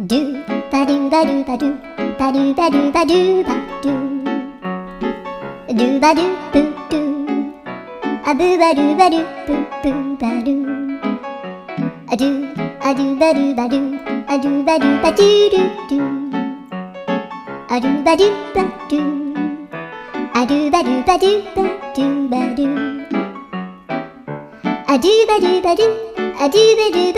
ドゥバドゥバドゥバドゥバドゥバドゥバドゥバドゥドゥバドゥブドゥアブバドゥバドゥブブバドゥアドゥアドゥバドゥバドゥアドゥバドゥバドゥドゥドゥアドゥバドゥバドゥアドゥバドゥバドゥバドゥバドゥアドゥバドゥバドゥアドゥバドゥ